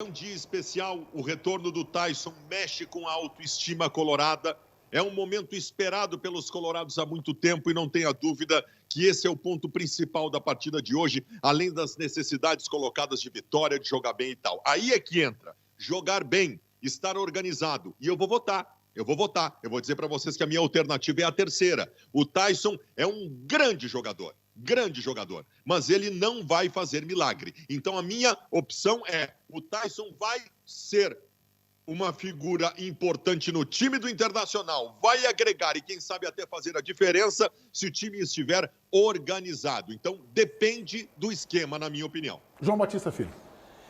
É um dia especial, o retorno do Tyson mexe com a autoestima colorada. É um momento esperado pelos colorados há muito tempo e não tenha dúvida que esse é o ponto principal da partida de hoje, além das necessidades colocadas de vitória, de jogar bem e tal. Aí é que entra, jogar bem, estar organizado. E eu vou votar. Eu vou dizer para vocês que a minha alternativa é a terceira. O Tyson é um grande jogador, mas ele não vai fazer milagre. Então a minha opção é, o Tyson vai ser uma figura importante no time do Internacional, vai agregar e quem sabe até fazer a diferença se o time estiver organizado. Então depende do esquema, na minha opinião. João Batista Filho.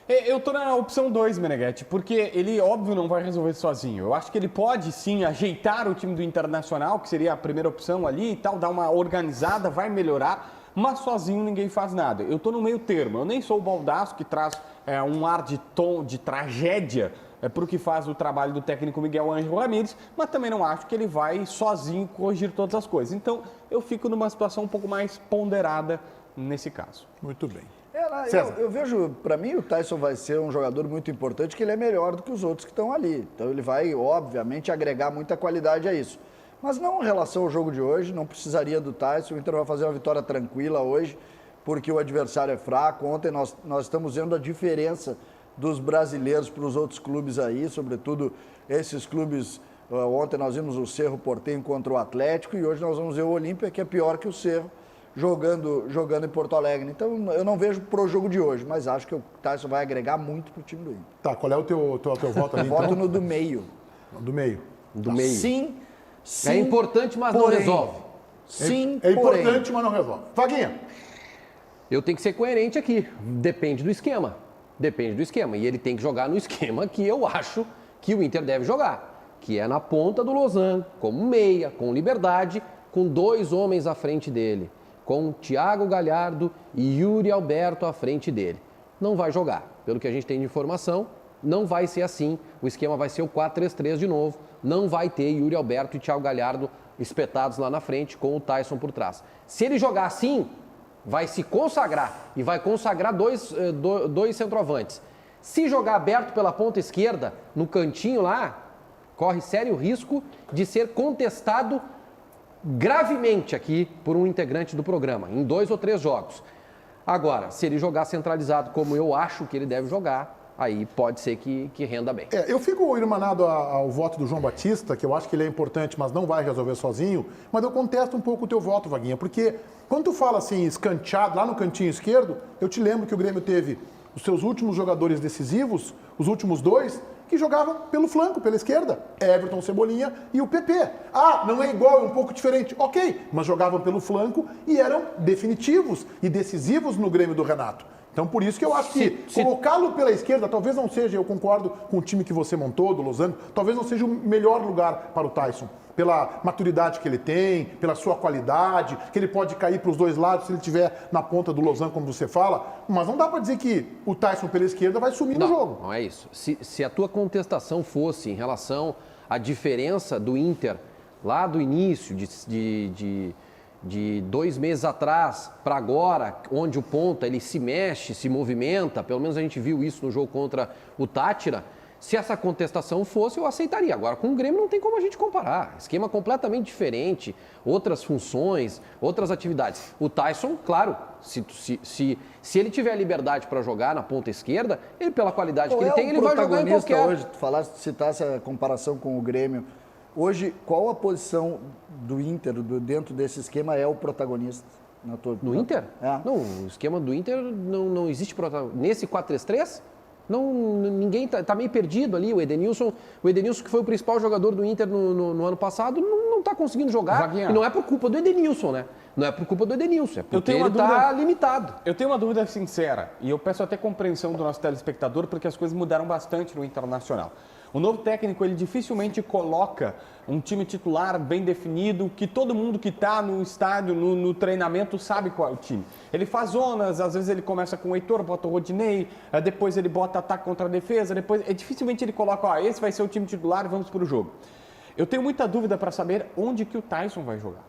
Eu tô na opção 2, Meneghetti, porque ele, óbvio, não vai resolver sozinho. Eu acho que ele pode, sim, ajeitar o time do Internacional, que seria a primeira opção ali e tal, dar uma organizada, vai melhorar, mas sozinho ninguém faz nada. Eu tô no meio termo, eu nem sou o Baldasso, que traz um ar de tom de tragédia para o que faz o trabalho do técnico Miguel Ângelo Ramírez, mas também não acho que ele vai sozinho corrigir todas as coisas. Então, eu fico numa situação um pouco mais ponderada nesse caso. Muito bem. Eu vejo, para mim, o Tyson vai ser um jogador muito importante, que ele é melhor do que os outros que estão ali. Então ele vai, obviamente, agregar muita qualidade a isso. Mas não em relação ao jogo de hoje, não precisaria do Tyson. O Inter vai fazer uma vitória tranquila hoje, porque o adversário é fraco. Ontem nós estamos vendo a diferença dos brasileiros para os outros clubes aí, sobretudo esses clubes. Ontem nós vimos o Cerro Porteño contra o Atlético e hoje nós vamos ver o Olímpia, que é pior que o Cerro, jogando em Porto Alegre. Então, eu não vejo pro jogo de hoje, mas acho que o Tyson vai agregar muito pro time do Inter. Tá, qual é o teu voto ali, Voto então? no do meio. Do meio. Do meio. Sim, É importante, mas não resolve. Sim, É porém. importante, mas não resolve. Vaguinha. Eu tenho que ser coerente aqui. Depende do esquema. E ele tem que jogar no esquema que eu acho que o Inter deve jogar. Que é na ponta do Losango, como meia, com liberdade, com 2 homens à frente dele. Com Thiago Galhardo e Yuri Alberto à frente dele. Não vai jogar. Pelo que a gente tem de informação, não vai ser assim. O esquema vai ser o 4-3-3 de novo. Não vai ter Yuri Alberto e Thiago Galhardo espetados lá na frente com o Tyson por trás. Se ele jogar assim, vai se consagrar. E vai consagrar dois centroavantes. Se jogar aberto pela ponta esquerda, no cantinho lá, corre sério risco de ser contestado gravemente aqui por um integrante do programa, em 2 ou 3 jogos. Agora, se ele jogar centralizado como eu acho que ele deve jogar, aí pode ser que renda bem. Eu fico irmanado ao voto do João Batista, que eu acho que ele é importante, mas não vai resolver sozinho, mas eu contesto um pouco o teu voto, Vaguinha, porque quando tu fala assim, escanteado, lá no cantinho esquerdo, eu te lembro que o Grêmio teve os seus últimos jogadores decisivos, os últimos 2, que jogavam pelo flanco, pela esquerda. Everton, Cebolinha e o PP. Ah, não é igual, é um pouco diferente. Ok, mas jogavam pelo flanco e eram definitivos e decisivos no Grêmio do Renato. Então, por isso que eu acho que colocá-lo pela esquerda talvez não seja, eu concordo com o time que você montou, do Losango, talvez não seja o melhor lugar para o Tyson. Pela maturidade que ele tem, pela sua qualidade, que ele pode cair para os 2 lados se ele estiver na ponta do Losango, como você fala. Mas não dá para dizer que o Tyson pela esquerda vai sumir no jogo. Não é isso. Se a tua contestação fosse em relação à diferença do Inter lá do início, de 2 meses atrás para agora, onde o ponta ele se mexe, se movimenta, pelo menos a gente viu isso no jogo contra o Tátira. Se essa contestação fosse, eu aceitaria. Agora, com o Grêmio não tem como a gente comparar. Esquema completamente diferente, outras funções, outras atividades. O Tyson, claro, se ele tiver liberdade para jogar na ponta esquerda, ele, pela qualidade que ele tem, ele vai jogar em qualquer... Hoje, tu citasse a comparação com o Grêmio. Hoje, qual a posição do Inter, dentro desse esquema, é o protagonista? No Inter? É. Não, o esquema do Inter não existe protagonista. Nesse 4-3-3? Não, ninguém tá meio perdido ali. O Edenilson, que foi o principal jogador do Inter no ano passado, não tá conseguindo jogar. Vaguinha. E não é por culpa do Edenilson, né? Não é por culpa do Edenilson, é porque ele dúvida... tá limitado. Eu tenho uma dúvida sincera, e eu peço até compreensão do nosso telespectador, porque as coisas mudaram bastante no Internacional. O novo técnico, ele dificilmente coloca um time titular bem definido, que todo mundo que está no estádio, no treinamento, sabe qual é o time. Ele faz zonas, às vezes ele começa com o Heitor, bota o Rodinei, depois ele bota ataque contra a defesa, depois dificilmente ele coloca, esse vai ser o time titular, vamos para o jogo. Eu tenho muita dúvida para saber onde que o Tyson vai jogar.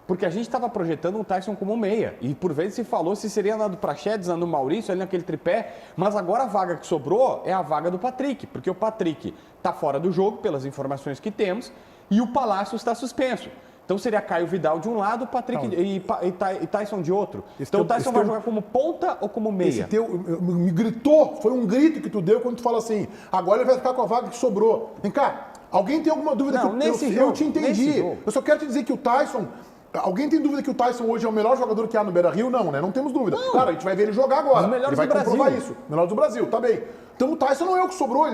Porque a gente estava projetando o Tyson como meia. E por vezes se falou se seria na do Praxedes, na do Maurício, ali naquele tripé. Mas agora a vaga que sobrou é a vaga do Patrick. Porque o Patrick está fora do jogo, pelas informações que temos, e o Palácio está suspenso. Então seria Caio Vidal de um lado, Patrick e Tyson de outro. Então o Tyson vai jogar como ponta ou como meia? Esse teu me gritou, foi um grito que tu deu quando tu fala assim, agora ele vai ficar com a vaga que sobrou. Vem cá, alguém tem alguma dúvida? Não, Eu te entendi. Eu só quero te dizer que o Tyson... Alguém tem dúvida que o Tyson hoje é o melhor jogador que há no Beira-Rio? Não, né? Não temos dúvida. Não. Claro, a gente vai ver ele jogar agora. Os melhores ele vai do comprovar Brasil. isso. Melhor do Brasil, tá bem. Então o Tyson não é o que sobrou.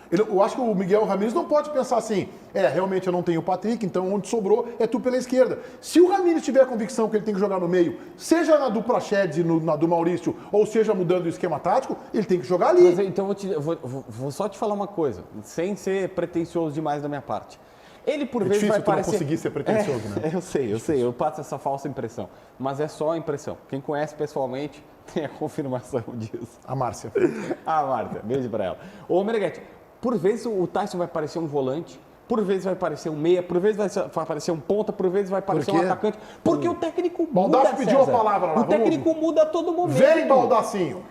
Eu acho que o Miguel Ramírez não pode pensar assim, realmente eu não tenho o Patrick, então onde sobrou é tu pela esquerda. Se o Ramírez tiver a convicção que ele tem que jogar no meio, seja na do Praxedes e na do Maurício, ou seja mudando o esquema tático, ele tem que jogar ali. Mas, então vou só te falar uma coisa, sem ser pretencioso demais da minha parte. Ele por vezes difícil vai tu parecer... não conseguir ser pretencioso, né? Eu sei, eu passo essa falsa impressão. Mas é só a impressão. Quem conhece pessoalmente tem a confirmação disso. A Márcia. Ah, Marta, beijo pra ela. Ô, Meneghetti, por vezes o Tyson vai parecer um volante, por vezes vai parecer um meia, por vezes vai parecer um ponta, por vezes vai parecer um atacante. Porque o técnico muda, Baldasso pediu César. a palavra lá. O técnico muda a todo momento. Vem, Baldacinho.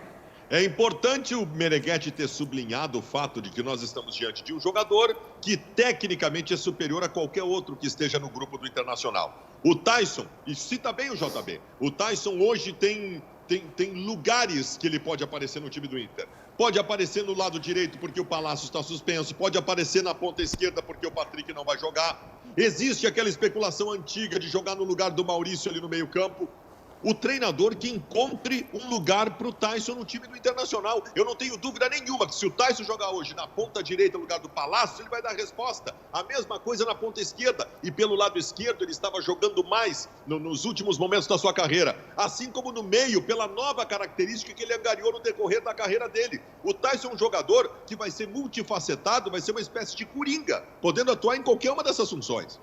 É importante o Meneghetti ter sublinhado o fato de que nós estamos diante de um jogador que tecnicamente é superior a qualquer outro que esteja no grupo do Internacional. O Tyson, e cita bem o JB, o Tyson hoje tem lugares que ele pode aparecer no time do Inter. Pode aparecer no lado direito porque o Palácio está suspenso, pode aparecer na ponta esquerda porque o Patrick não vai jogar. Existe aquela especulação antiga de jogar no lugar do Maurício ali no meio-campo. O treinador que encontre um lugar para o Tyson no time do Internacional. Eu não tenho dúvida nenhuma que se o Tyson jogar hoje na ponta direita, no lugar do Palácio, ele vai dar resposta. A mesma coisa na ponta esquerda. E pelo lado esquerdo, ele estava jogando mais nos últimos momentos da sua carreira. Assim como no meio, pela nova característica que ele angariou no decorrer da carreira dele. O Tyson é um jogador que vai ser multifacetado, vai ser uma espécie de coringa, podendo atuar em qualquer uma dessas funções.